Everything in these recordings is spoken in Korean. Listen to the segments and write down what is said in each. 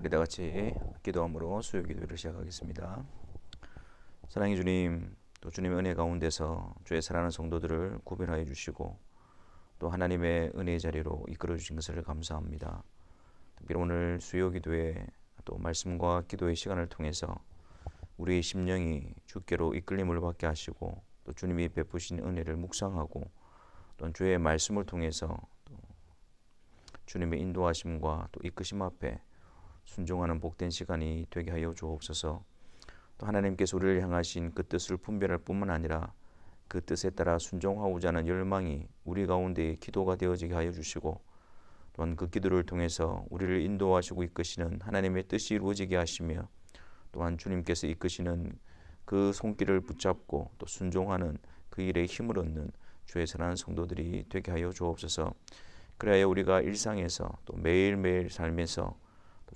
우리 다 같이 기도함으로 수요 기도를 시작하겠습니다. 사랑의 주님, 또 주님의 은혜 가운데서 주의 사랑하는 성도들을 구별하여 주시고 또 하나님의 은혜의 자리로 이끌어 주신 것을 감사합니다. 특별히 오늘 수요 기도에 또 말씀과 기도의 시간을 통해서 우리의 심령이 주께로 이끌림을 받게 하시고 또 주님이 베푸신 은혜를 묵상하고 또 주의 말씀을 통해서 또 주님의 인도하심과 또 이끄심 앞에 순종하는 복된 시간이 되게 하여 주옵소서. 또 하나님께서 우리를 향하신 그 뜻을 분별할 뿐만 아니라 그 뜻에 따라 순종하고자 하는 열망이 우리 가운데 기도가 되어지게 하여 주시고 또한 그 기도를 통해서 우리를 인도하시고 이끄시는 하나님의 뜻이 이루어지게 하시며 또한 주님께서 이끄시는 그 손길을 붙잡고 또 순종하는 그 일에 힘을 얻는 주의 사랑하는 성도들이 되게 하여 주옵소서. 그래야 우리가 일상에서 또 매일매일 삶에서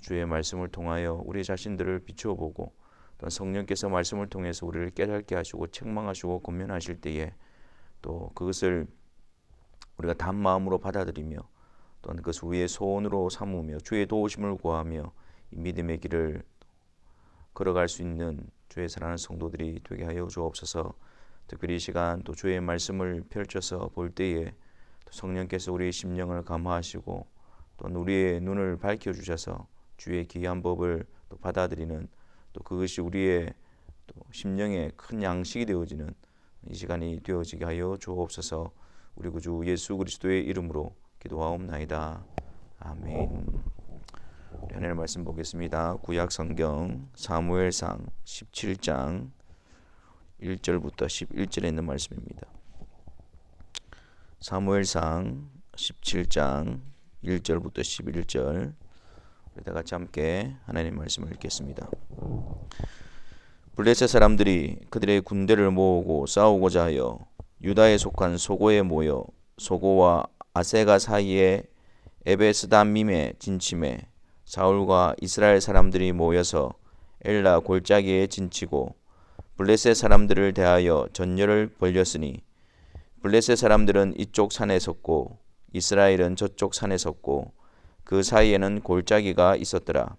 주의 말씀을 통하여 우리 자신들을 비추어 보고 또 성령께서 말씀을 통해서 우리를 깨닫게 하시고 책망하시고 권면하실 때에 또 그것을 우리가 단 마음으로 받아들이며 또한 그것을 우리의 소원으로 삼으며 주의 도우심을 구하며 이 믿음의 길을 걸어갈 수 있는 주의 사랑하는 성도들이 되게 하여 주옵소서. 특별히 이 시간 또 주의 말씀을 펼쳐서 볼 때에 성령께서 우리의 심령을 감화하시고 또한 우리의 눈을 밝혀주셔서 주의 귀한 법을 또 받아들이는 또 그것이 우리의 또 심령의 큰 양식이 되어지는 이 시간이 되어지게 하여 주옵소서. 우리 구주 예수 그리스도의 이름으로 기도하옵나이다. 아멘. 우리 하나님의 말씀 보겠습니다. 구약 성경 사무엘상 17장 1절부터 11절에 있는 말씀입니다. 사무엘상 17장 1절부터 11절 우리 다 같이 함께 하나님의 말씀을 읽겠습니다. 블레셋 사람들이 그들의 군대를 모으고 싸우고자 하여 유다에 속한 소고에 모여 소고와 아세가 사이에 에베스담밈에 진침해 사울과 이스라엘 사람들이 모여서 엘라 골짜기에 진치고 블레셋 사람들을 대하여 전열을 벌였으니 블레셋 사람들은 이쪽 산에 섰고 이스라엘은 저쪽 산에 섰고 그 사이에는 골짜기가 있었더라.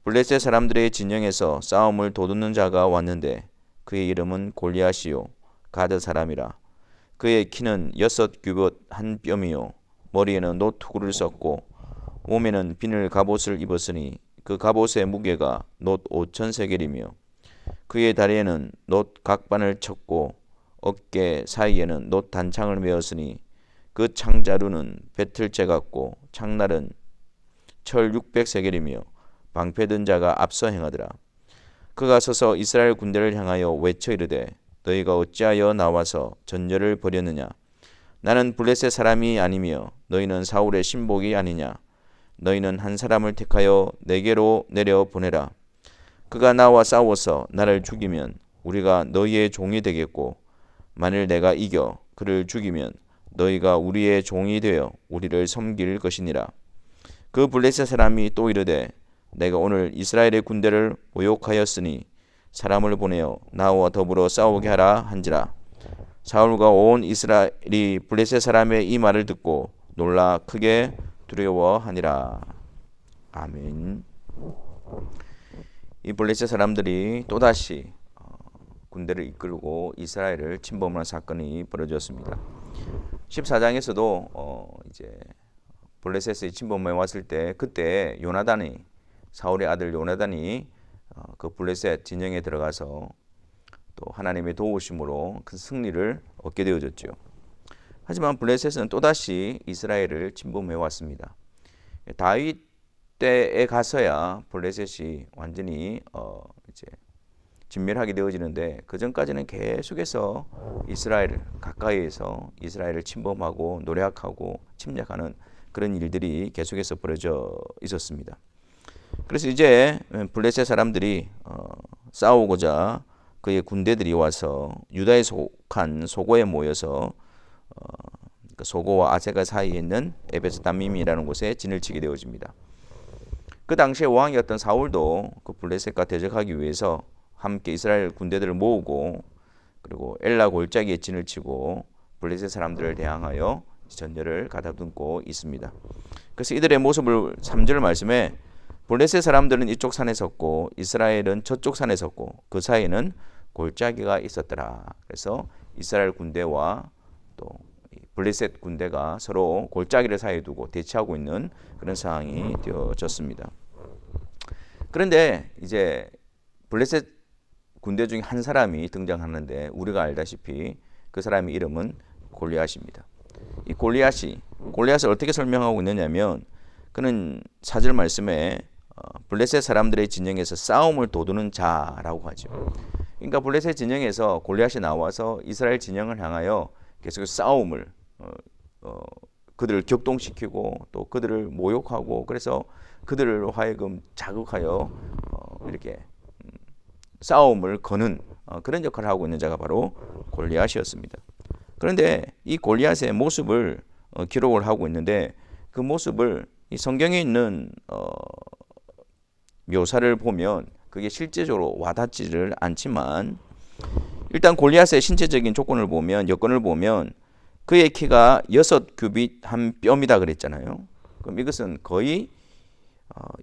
블레셋 사람들의 진영에서 싸움을 도두는 자가 왔는데 그의 이름은 골리앗이요 가드 사람이라. 그의 키는 6규빗 한 뼘이요 머리에는 노투구를 썼고 몸에는 비늘 갑옷을 입었으니 그 갑옷의 무게가 놋 5,000세겔이며 그의 다리에는 놋 각반을 쳤고 어깨 사이에는 놋 단창을 메었으니 그 창자루는 배틀째 같고 창날은 철 600세겔이며 방패든 자가 앞서 행하더라. 그가 서서 이스라엘 군대를 향하여 외쳐 이르되 너희가 어찌하여 나와서 전열을 벌였느냐. 나는 블레셋 사람이 아니며 너희는 사울의 신복이 아니냐. 너희는 한 사람을 택하여 내게로 내려 보내라. 그가 나와 싸워서 나를 죽이면 우리가 너희의 종이 되겠고 만일 내가 이겨 그를 죽이면 너희가 우리의 종이 되어 우리를 섬길 것이니라. 그 블레셋 사람이 또 이르되 내가 오늘 이스라엘의 군대를 모욕하였으니 사람을 보내어 나와 더불어 싸우게 하라 한지라. 사울과 온 이스라엘이 블레셋 사람의 이 말을 듣고 놀라 크게 두려워하니라. 아멘. 이 블레셋 사람들이 또다시 군대를 이끌고 이스라엘을 침범하는 사건이 벌어졌습니다. 14장에서도 이제 블레셋의 침범에 왔을 때 그때 요나단이 사울의 아들 요나단이 그 블레셋 진영에 들어가서 또 하나님의 도우심으로 큰 승리를 얻게 되어졌죠. 하지만 블레셋은 또다시 이스라엘을 침범해 왔습니다. 다윗 때에 가서야 블레셋이 완전히 이제 진멸하게 되어지는데 그 전까지는 계속해서 이스라엘을 가까이에서 이스라엘을 침범하고 노략하고 침략하는 그런 일들이 계속해서 벌어져 있었습니다. 그래서 이제 블레셋 사람들이 싸우고자 그의 군대들이 와서 유다에 속한 소고에 모여서 소고와 아세가 사이에 있는 에베스담밈이라는 곳에 진을 치게 되어집니다. 그 당시에 왕이었던 사울도 그 블레셋과 대적하기 위해서 함께 이스라엘 군대들을 모으고 그리고 엘라 골짜기에 진을 치고 블레셋 사람들을 대항하여 전열을 가다듬고 있습니다. 그래서 이들의 모습을 3절 말씀에 블레셋 사람들은 이쪽 산에 섰고 이스라엘은 저쪽 산에 섰고 그 사이에는 골짜기가 있었더라. 그래서 이스라엘 군대와 또 블레셋 군대가 서로 골짜기를 사이에 두고 대치하고 있는 그런 상황이 되어졌습니다. 그런데 이제 블레셋 군대 중에 한 사람이 등장하는데 우리가 알다시피 그 사람의 이름은 골리앗입니다. 이 골리앗을 어떻게 설명하고 있느냐면 그는 4절 말씀에 블레셋 사람들의 진영에서 싸움을 도두는 자라고 하죠. 그러니까 블레셋 진영에서 골리앗이 나와서 이스라엘 진영을 향하여 계속 싸움을 그들을 격동시키고 또 그들을 모욕하고 그래서 그들을 하여금 자극하여 이렇게 싸움을 거는 그런 역할을 하고 있는 자가 바로 골리앗이었습니다. 그런데 이 골리앗의 모습을 기록을 하고 있는데 그 모습을 이 성경에 있는 묘사를 보면 그게 실제적으로 와닿지를 않지만 일단 골리앗의 신체적인 조건을 보면 여건을 보면 그의 키가 6규빗 한 뼘이다 그랬잖아요. 그럼 이것은 거의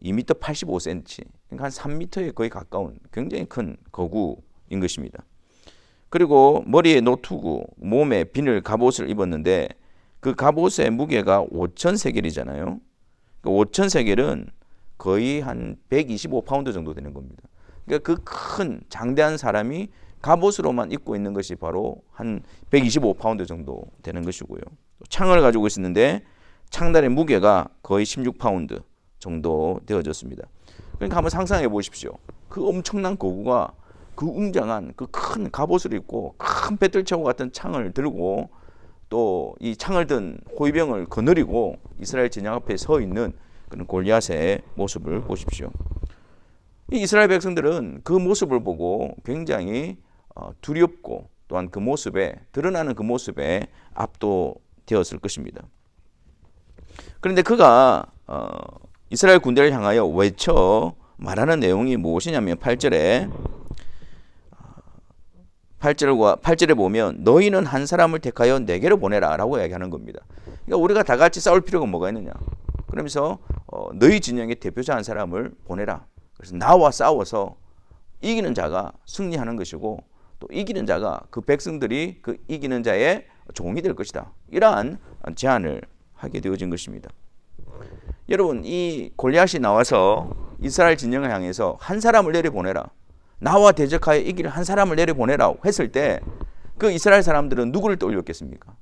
2m 85cm, 그러니까 한 3m에 거의 가까운 굉장히 큰 거구인 것입니다. 그리고 머리에 노투구, 몸에 비늘 갑옷을 입었는데 그 갑옷의 무게가 5,000세겔이잖아요. 5,000세겔은 거의 한 125파운드 정도 되는 겁니다. 그러니까 그 큰 장대한 사람이 갑옷으로만 입고 있는 것이 바로 한 125파운드 정도 되는 것이고요. 창을 가지고 있었는데 창달의 무게가 거의 16파운드 정도 되어졌습니다. 그러니까 한번 상상해 보십시오. 그 엄청난 거구가 그 웅장한 그 큰 갑옷을 입고 큰 배틀차고 같은 창을 들고 또 이 창을 든 호위병을 거느리고 이스라엘 진영 앞에 서 있는 그런 골리앗의 모습을 보십시오. 이 이스라엘 백성들은 그 모습을 보고 굉장히 두렵고 또한 그 모습에 드러나는 그 모습에 압도되었을 것입니다. 그런데 그가 이스라엘 군대를 향하여 외쳐 말하는 내용이 무엇이냐면 8절에 보면 너희는 한 사람을 택하여 내게로 보내라 라고 이야기하는 겁니다. 그러니까 우리가 다 같이 싸울 필요가 뭐가 있느냐. 그러면서 너희 진영의 대표자 한 사람을 보내라. 그래서 나와 싸워서 이기는 자가 승리하는 것이고 또 이기는 자가 그 백성들이 그 이기는 자의 종이 될 것이다. 이러한 제안을 하게 되어진 것입니다. 여러분, 이 골리앗이 나와서 이스라엘 진영을 향해서 한 사람을 내려보내라. 나와 대적하여 이길 한 사람을 내려보내라 했을 때 그 이스라엘 사람들은 누구를 떠올렸겠습니까?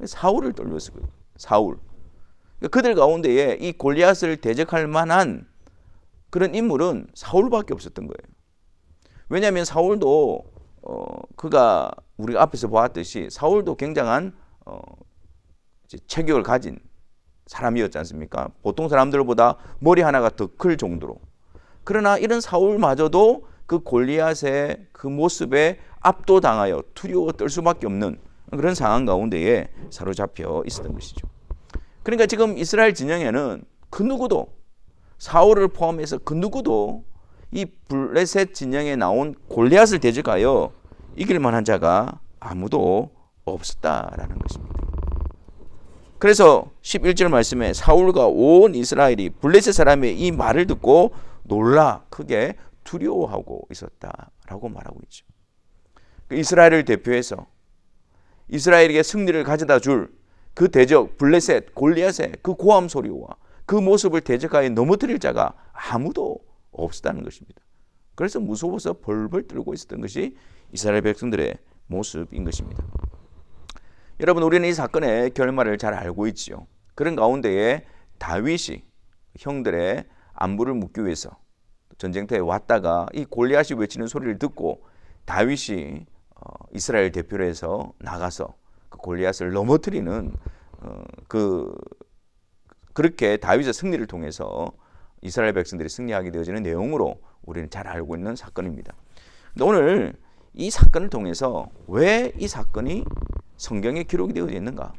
사울을 떠올렸을 거예요. 사울. 그들 가운데에 이 골리앗을 대적할 만한 그런 인물은 사울밖에 없었던 거예요. 왜냐하면 사울도 그가 우리가 앞에서 보았듯이 사울도 굉장한 체격을 가진 사람이었지 않습니까? 보통 사람들보다 머리 하나가 더 클 정도로. 그러나 이런 사울마저도 그 골리앗의 그 모습에 압도당하여 두려워 떨 수밖에 없는 그런 상황 가운데에 사로잡혀 있었던 것이죠. 그러니까 지금 이스라엘 진영에는 그 누구도 사울을 포함해서 그 누구도 이 블레셋 진영에 나온 골리앗을 대적하여 이길 만한 자가 아무도 없었다라는 것입니다. 그래서 11절 말씀에 사울과 온 이스라엘이 블레셋 사람의 이 말을 듣고 놀라 크게 두려워하고 있었다라고 말하고 있죠. 이스라엘을 대표해서 이스라엘에게 승리를 가져다 줄 그 대적 블레셋 골리앗의 그 고함 소리와 그 모습을 대적하여 넘어뜨릴 자가 아무도 없었다는 것입니다. 그래서 무서워서 벌벌 떨고 있었던 것이 이스라엘 백성들의 모습인 것입니다. 여러분, 우리는 이 사건의 결말을 잘 알고 있죠. 그런 가운데에 다윗이 형들의 안부를 묻기 위해서 전쟁터에 왔다가 이 골리앗이 외치는 소리를 듣고 다윗이 이스라엘 대표로 해서 나가서 그 골리앗을 넘어뜨리는 그렇게 다윗의 승리를 통해서 이스라엘 백성들이 승리하게 되어지는 내용으로 우리는 잘 알고 있는 사건입니다. 근데 오늘 이 사건을 통해서 왜 이 사건이 성경에 기록이 되어 있는가?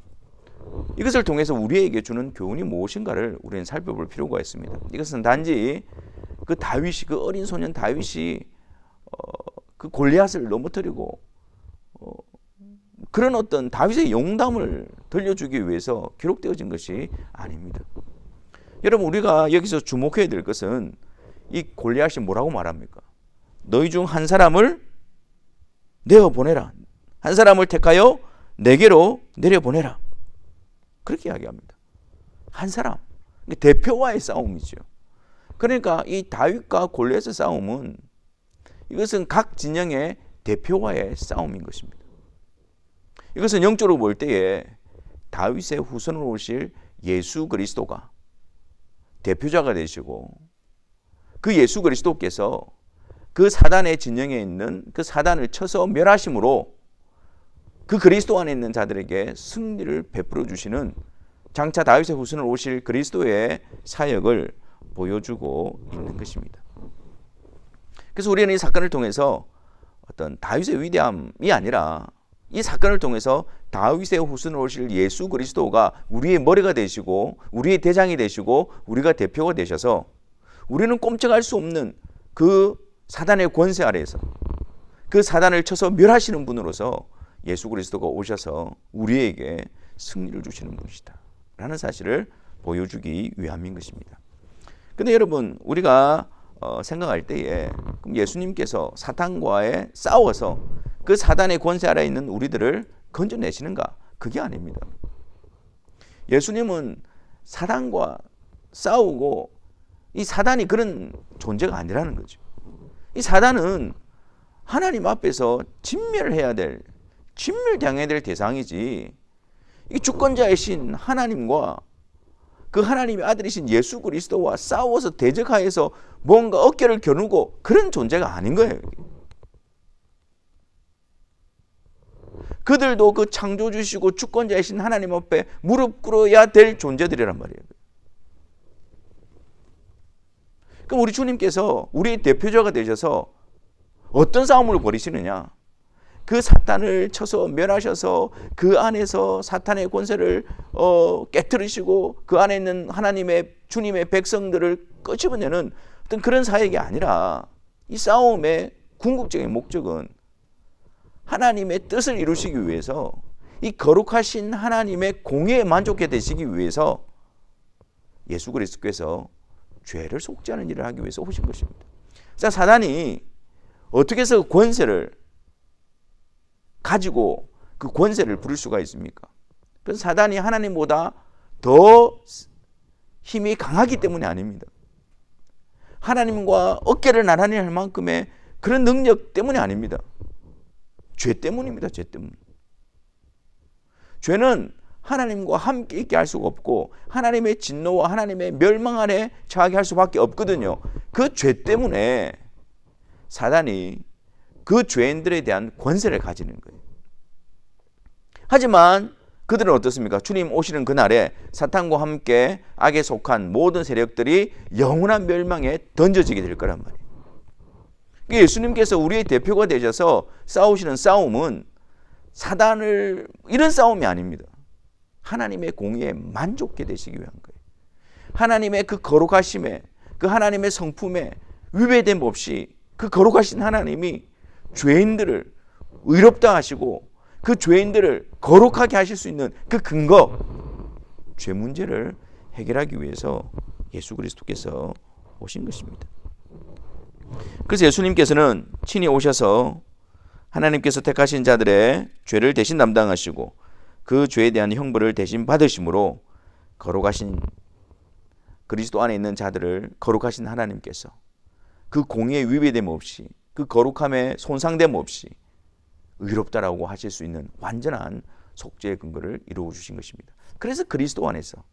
이것을 통해서 우리에게 주는 교훈이 무엇인가를 우리는 살펴볼 필요가 있습니다. 이것은 단지 그 다윗이 그 어린 소년 다윗이 그 골리앗을 넘어뜨리고 그런 어떤 다윗의 용담을 들려주기 위해서 기록되어진 것이 아닙니다. 여러분, 우리가 여기서 주목해야 될 것은 이 골리앗이 뭐라고 말합니까? 너희 중 한 사람을 내어 보내라. 한 사람을 택하여 내게로 내려 보내라. 그렇게 이야기합니다. 한 사람. 대표와의 싸움이죠. 그러니까 이 다윗과 골리앗의 싸움은 이것은 각 진영의 대표와의 싸움인 것입니다. 이것은 영적으로 볼 때에 다윗의 후손으로 오실 예수 그리스도가 대표자가 되시고 그 예수 그리스도께서 그 사단의 진영에 있는 그 사단을 쳐서 멸하심으로 그 그리스도 안에 있는 자들에게 승리를 베풀어 주시는 장차 다윗의 후손으로 오실 그리스도의 사역을 보여주고 있는 것입니다. 그래서 우리는 이 사건을 통해서 어떤 다윗의 위대함이 아니라 이 사건을 통해서 다윗의 후손으로 오실 예수 그리스도가 우리의 머리가 되시고 우리의 대장이 되시고 우리가 대표가 되셔서 우리는 꼼짝할 수 없는 그 사단의 권세 아래에서 그 사단을 쳐서 멸하시는 분으로서 예수 그리스도가 오셔서 우리에게 승리를 주시는 분이시다 라는 사실을 보여주기 위함인 것입니다. 근데 여러분, 우리가 생각할 때에 그럼 예수님께서 사탄과의 싸워서 그 사단의 권세 아래에 있는 우리들을 건져내시는가? 그게 아닙니다. 예수님은 사단과 싸우고 이 사단이 그런 존재가 아니라는 거죠. 이 사단은 하나님 앞에서 진멸해야 될, 진멸당해야 될 대상이지, 이 주권자이신 하나님과 그 하나님의 아들이신 예수 그리스도와 싸워서 대적하여서 뭔가 어깨를 겨누고 그런 존재가 아닌 거예요. 그들도 그 창조주시고 주권자이신 하나님 앞에 무릎 꿇어야 될 존재들이란 말이에요. 그럼 우리 주님께서 우리의 대표자가 되셔서 어떤 싸움을 벌이시느냐? 그 사탄을 쳐서 멸하셔서 그 안에서 사탄의 권세를 깨뜨리시고 그 안에 있는 하나님의 주님의 백성들을 끄집어내는 어떤 그런 사역이 아니라 이 싸움의 궁극적인 목적은 하나님의 뜻을 이루시기 위해서 이 거룩하신 하나님의 공의에 만족해 되시기 위해서 예수 그리스도께서 죄를 속죄하는 일을 하기 위해서 오신 것입니다. 자, 사단이 어떻게 해서 권세를 가지고 그 권세를 부릴 수가 있습니까? 그래서 사단이 하나님보다 더 힘이 강하기 때문이 아닙니다. 하나님과 어깨를 나란히 할 만큼의 그런 능력 때문이 아닙니다. 죄 때문입니다. 죄 때문. 죄는 하나님과 함께 있게 할 수가 없고 하나님의 진노와 하나님의 멸망 아래 처하게 할 수밖에 없거든요. 그 죄 때문에 사단이 그 죄인들에 대한 권세를 가지는 거예요. 하지만 그들은 어떻습니까? 주님 오시는 그날에 사탄과 함께 악에 속한 모든 세력들이 영원한 멸망에 던져지게 될 거란 말이에요. 예수님께서 우리의 대표가 되셔서 싸우시는 싸움은 사단을 이런 싸움이 아닙니다. 하나님의 공의에 만족해 되시기 위한 거예요. 하나님의 그 거룩하심에, 그 하나님의 성품에 위배됨 없이 그 거룩하신 하나님이 죄인들을 의롭다 하시고 그 죄인들을 거룩하게 하실 수 있는 그 근거, 죄 문제를 해결하기 위해서 예수 그리스도께서 오신 것입니다. 그래서 예수님께서는 친히 오셔서 하나님께서 택하신 자들의 죄를 대신 담당하시고 그 죄에 대한 형벌을 대신 받으심으로 거룩하신 그리스도 안에 있는 자들을 거룩하신 하나님께서 그 공의에 위배됨 없이 그 거룩함에 손상됨 없이 의롭다라고 하실 수 있는 완전한 속죄의 근거를 이루어 주신 것입니다. 그래서 그리스도 안에서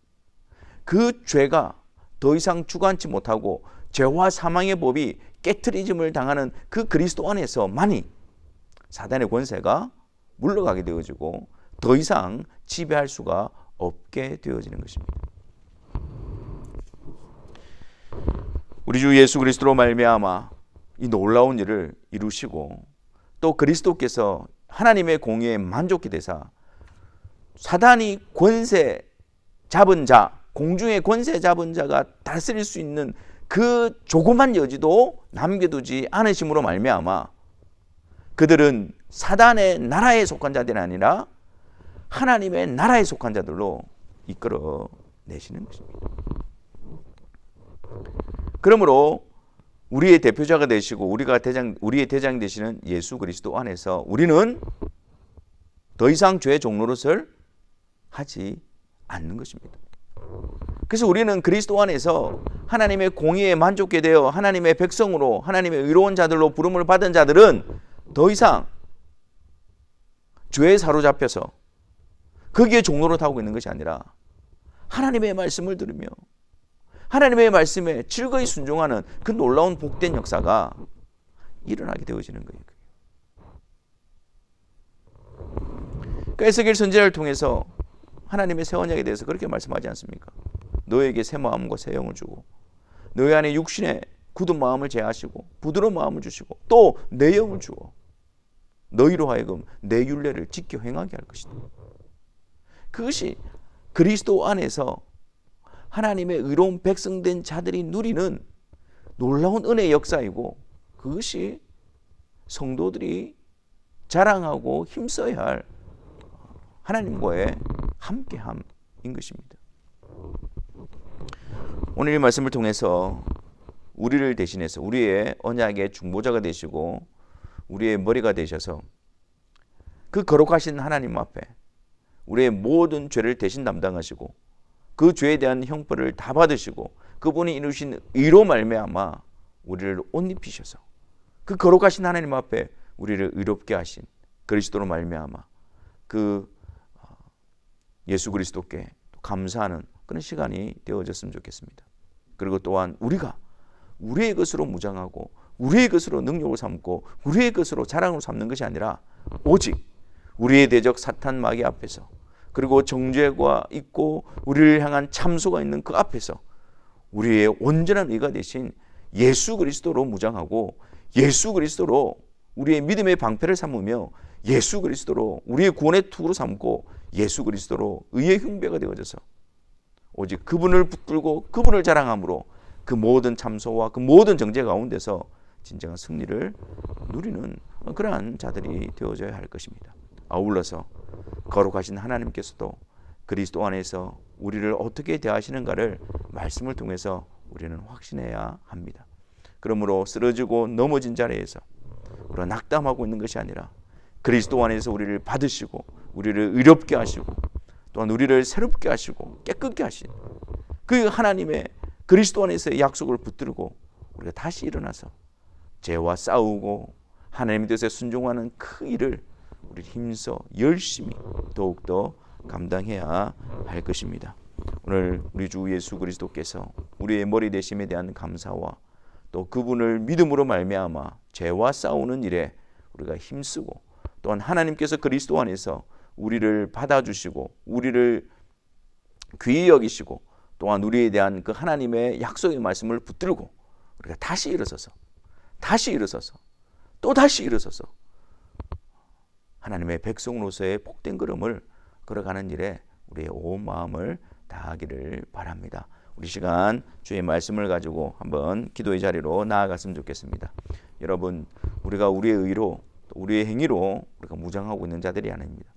그 죄가 더 이상 주관치 못하고 죄와 사망의 법이 깨트리짐을 당하는 그 그리스도 안에서만이 사단의 권세가 물러가게 되어지고 더 이상 지배할 수가 없게 되어지는 것입니다. 우리 주 예수 그리스도로 말미암아 이 놀라운 일을 이루시고 또 그리스도께서 하나님의 공의에 만족히 되사 사단이 권세 잡은 자, 공중의 권세 잡은 자가 다스릴 수 있는 그 조그만 여지도 남겨두지 않으심으로 말미암아 그들은 사단의 나라에 속한 자들이 아니라 하나님의 나라에 속한 자들로 이끌어 내시는 것입니다. 그러므로 우리의 대표자가 되시고 우리의 대장 되시는 예수 그리스도 안에서 우리는 더 이상 죄의 종노릇을 하지 않는 것입니다. 그래서 우리는 그리스도 안에서 하나님의 공의에 만족게 되어 하나님의 백성으로 하나님의 의로운 자들로 부름을 받은 자들은 더 이상 죄에 사로잡혀서 거기에 종노릇하고 있는 것이 아니라 하나님의 말씀을 들으며 하나님의 말씀에 즐거이 순종하는 그 놀라운 복된 역사가 일어나게 되어지는 거예요. 그러니까 에스겔 선지자를 통해서 하나님의 새 언약에 대해서 그렇게 말씀하지 않습니까? 너에게 새 마음과 새 영을 주고 너희 안에 육신의 굳은 마음을 제하시고 부드러운 마음을 주시고 또 내 영을 주어 너희로 하여금 내 율례를 지켜 행하게 할 것이다. 그것이 그리스도 안에서 하나님의 의로운 백성된 자들이 누리는 놀라운 은혜의 역사이고 그것이 성도들이 자랑하고 힘써야 할 하나님과의 함께함인 것입니다. 오늘 이 말씀을 통해서 우리를 대신해서 우리의 언약의 중보자가 되시고 우리의 머리가 되셔서 그 거룩하신 하나님 앞에 우리의 모든 죄를 대신 담당하시고 그 죄에 대한 형벌을 다 받으시고 그분이 이루신 의로 말미암아 우리를 옷 입히셔서 그 거룩하신 하나님 앞에 우리를 의롭게 하신 그리스도로 말미암아 그 예수 그리스도께 감사하는 그런 시간이 되어졌으면 좋겠습니다. 그리고 또한 우리가 우리의 것으로 무장하고 우리의 것으로 능력을 삼고 우리의 것으로 자랑을 삼는 것이 아니라 오직 우리의 대적 사탄 마귀 앞에서 그리고 정죄가 있고 우리를 향한 참소가 있는 그 앞에서 우리의 온전한 의가 되신 예수 그리스도로 무장하고 예수 그리스도로 우리의 믿음의 방패를 삼으며 예수 그리스도로 우리의 구원의 투구로 삼고 예수 그리스도로 의의 흉배가 되어져서 오직 그분을 붙들고 그분을 자랑함으로 그 모든 참소와 그 모든 정죄 가운데서 진정한 승리를 누리는 그러한 자들이 되어져야 할 것입니다. 아울러서 거룩하신 하나님께서도 그리스도 안에서 우리를 어떻게 대하시는가를 말씀을 통해서 우리는 확신해야 합니다. 그러므로 쓰러지고 넘어진 자리에서 우리가 낙담하고 있는 것이 아니라 그리스도 안에서 우리를 받으시고 우리를 의롭게 하시고 또한 우리를 새롭게 하시고 깨끗게 하신 그 하나님의 그리스도 안에서의 약속을 붙들고 우리가 다시 일어나서 죄와 싸우고 하나님의 뜻에 순종하는 그 일을 우리 힘써 열심히 더욱더 감당해야 할 것입니다. 오늘 우리 주 예수 그리스도께서 우리의 머리 되심에 대한 감사와 또 그분을 믿음으로 말미암아 죄와 싸우는 일에 우리가 힘쓰고 또한 하나님께서 그리스도 안에서 우리를 받아주시고 우리를 귀히 여기시고 또한 우리에 대한 그 하나님의 약속의 말씀을 붙들고 우리가 다시 일어서서 또 다시 일어서서 하나님의 백성으로서의 복된 걸음을 걸어가는 일에 우리의 온 마음을 다하기를 바랍니다. 우리 시간 주의 말씀을 가지고 한번 기도의 자리로 나아갔으면 좋겠습니다. 여러분, 우리가 우리의 의로 우리의 행위로 우리가 무장하고 있는 자들이 아닙니다.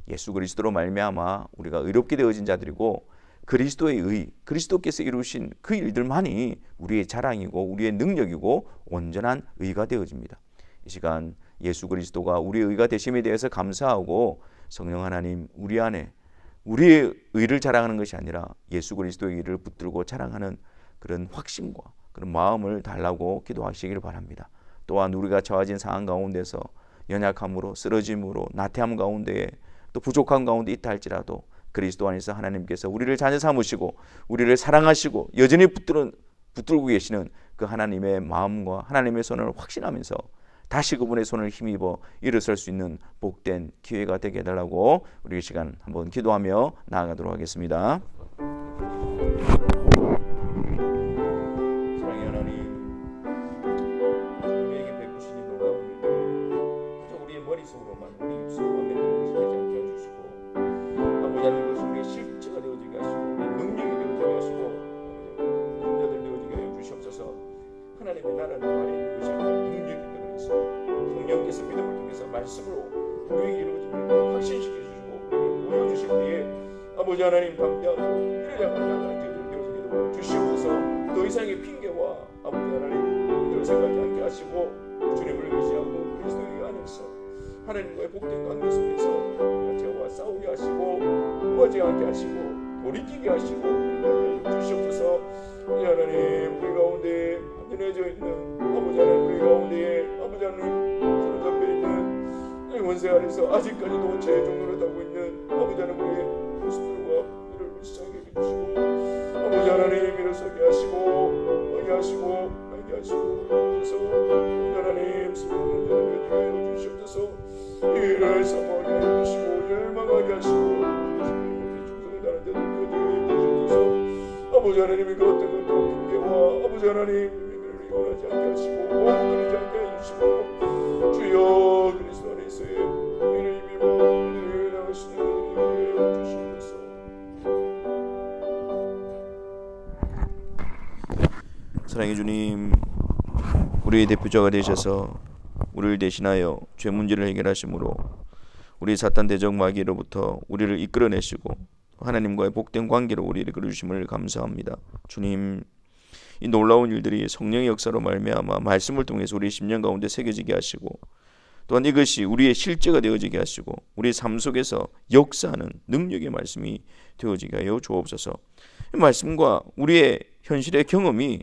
예수 그리스도로 말미암아 우리가 의롭게 되어진 자들이고 그리스도의 의, 그리스도께서 이루신 그 일들만이 우리의 자랑이고 우리의 능력이고 온전한 의가 되어집니다. 이 시간 예수 그리스도가 우리의 의가 되심에 대해서 감사하고 성령 하나님 우리 안에 우리의 의를 자랑하는 것이 아니라 예수 그리스도의 의를 붙들고 자랑하는 그런 확신과 그런 마음을 달라고 기도하시기를 바랍니다. 또한 우리가 처해진 상황 가운데서 연약함으로 쓰러짐으로 나태함 가운데에 또 부족함 가운데 있다 할지라도 그리스도 안에서 하나님께서 우리를 자녀 삼으시고 우리를 사랑하시고 여전히 붙들고 계시는 그 하나님의 마음과 하나님의 손을 확신하면서 다시 그분의 손을 힘입어 일어설 수 있는 복된 기회가 되게 해달라고 우리 이 시간 한번 기도하며 나아가도록 하겠습니다. 사랑의 하나님, 우리에게 베푸시니 놀라운 일들 그저 우리의 머릿속으로만 우리 입술로만 맺는 것이 되지 않게 해주시고 아버지 하나님 그것이 우리의 실제가 되어지게 하시고 우리의 능력이 되어지게 하시고 자들 되어지게 하여 주시옵소서. 하나님의 나라는 말에 있는 것이 아니라 능력이 성령께서 믿음을 통해서 말씀으로 우리에게 이루어지는 확신시켜 주시고 우리에게 보여주실 때에 아버지 하나님 당장 이를 향한 나가는 저희들 되어지게 주시옵소서. 더 이상의 핑계와 아버지 하나님 염색하지 않게 하시고 주님을 의지하고 그리스도의 안에서 하나님과의 복된 관계 속에서 죄와 싸우게 하시고 구하지 않게 하시고 돌이키게 하시고 주시옵소서. 하나님 우리 가운데 안전해져 있는 아버지 하나님, 우리 가운데 아버지 하나님 사로잡혀 있는 원세 안에서 아직까지도 죄종으로 하고 있는 아버지 하나님 우리의 모습들과 이를 불쌍히 해주시고 아버지 하나님 일어서게 하시고 하게 하시고 하게 하시고 그래서 하나님 스스로 되어 주시옵소서. 이를 사모하게 해주시고 열망하게 하시고 아버지 하나님이 그 어떤 것도 핑계와 아버지 하나님 우리를 원하지 않게 하시고 오그리지 않게 해주시고 주여 그리스도 안에서의 우리를 입으로 우리를 나가시는 은혜를 주시옵소서. 사랑의 주님, 우리의 대표자가 되셔서 우리를 대신하여 죄 문제를 해결하심으로 우리 사탄 대적 마귀로부터 우리를 이끌어내시고 하나님과의 복된 관계로 우리를 이끌어주심을 감사합니다. 주님, 이 놀라운 일들이 성령의 역사로 말미암아 말씀을 통해서 우리의 심령 가운데 새겨지게 하시고 또한 이것이 우리의 실제가 되어지게 하시고 우리의 삶 속에서 역사하는 능력의 말씀이 되어지게 하여 주옵소서. 이 말씀과 우리의 현실의 경험이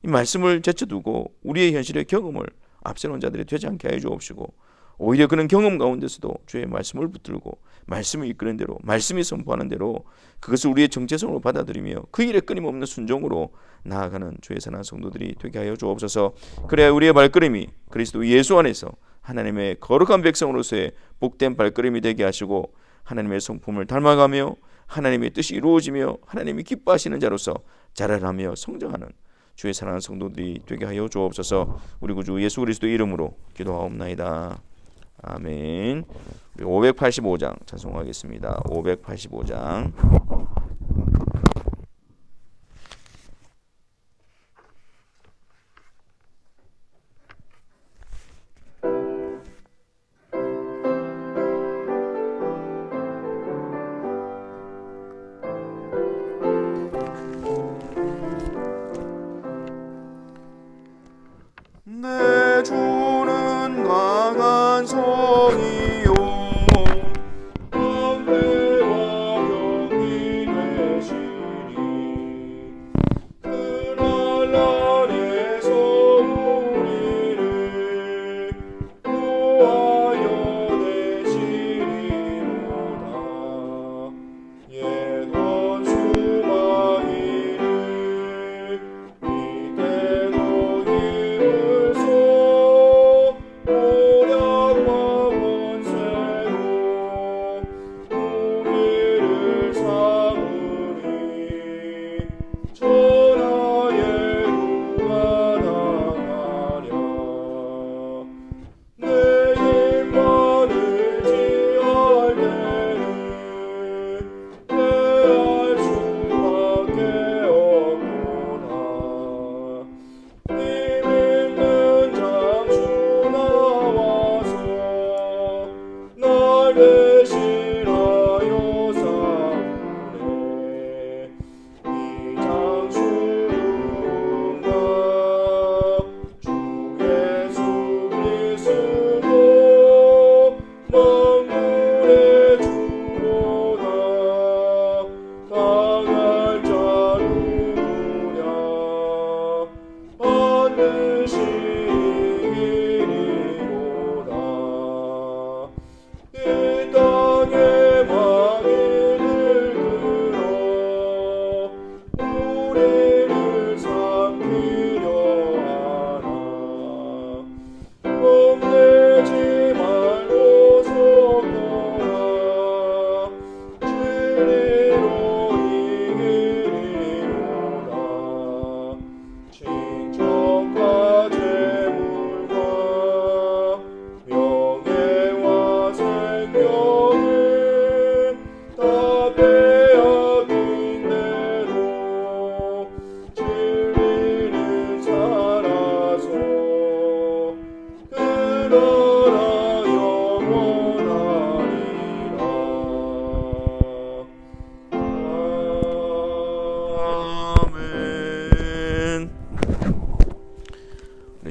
이 말씀을 제쳐두고 우리의 현실의 경험을 앞세우는 자들이 되지 않게 하여 주옵시고 오히려 그런 경험 가운데서도 주의 말씀을 붙들고 말씀을 이끄는 대로 말씀이 선포하는 대로 그것을 우리의 정체성으로 받아들이며 그 일에 끊임없는 순종으로 나아가는 주의 선한 성도들이 되게 하여 주옵소서. 그래야 우리의 발걸음이 그리스도 예수 안에서 하나님의 거룩한 백성으로서의 복된 발걸음이 되게 하시고 하나님의 성품을 닮아가며 하나님의 뜻이 이루어지며 하나님이 기뻐하시는 자로서 자라나며 성장하는 주의 사랑하는 성도들이 되게 하여 주옵소서. 우리 구주 예수 그리스도의 이름으로 기도하옵나이다. 아멘. 우리 585장 찬송하겠습니다. 585장. 내 주는 강한 성이요 권세와 영광이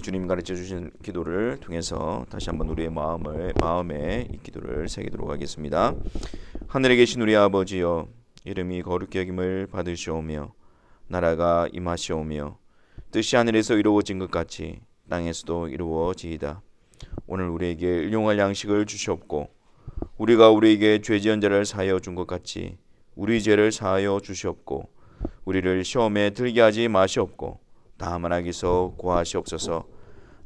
주님 가르쳐 주신 기도를 통해서 다시 한번 우리의 마음에 이 기도를 새기도록 하겠습니다. 하늘에 계신 우리 아버지여, 이름이 거룩히 여김을 받으시오며 나라가 임하시오며 뜻이 하늘에서 이루어진 것 같이 땅에서도 이루어지이다. 오늘 우리에게 일용할 양식을 주시옵고 우리가 우리에게 죄 지은 자를 사하여 준 것 같이 우리 죄를 사하여 주시옵고 우리를 시험에 들게 하지 마시옵고 다만 악에서 구하시옵소서.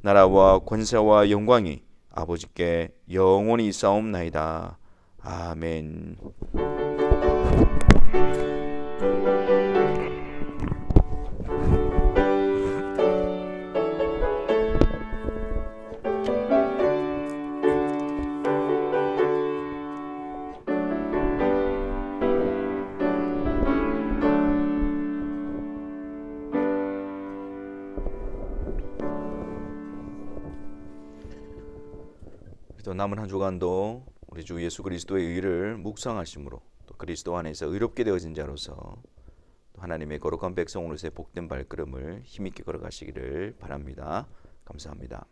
나라와 권세와 영광이 아버지께 영원히 있사옵나이다. 아멘. 또 남은 한 주간도 우리 주 예수 그리스도의 의를 묵상하심으로 또 그리스도 안에서 의롭게 되어진 자로서 또 하나님의 거룩한 백성으로서의 복된 발걸음을 힘있게 걸어가시기를 바랍니다. 감사합니다.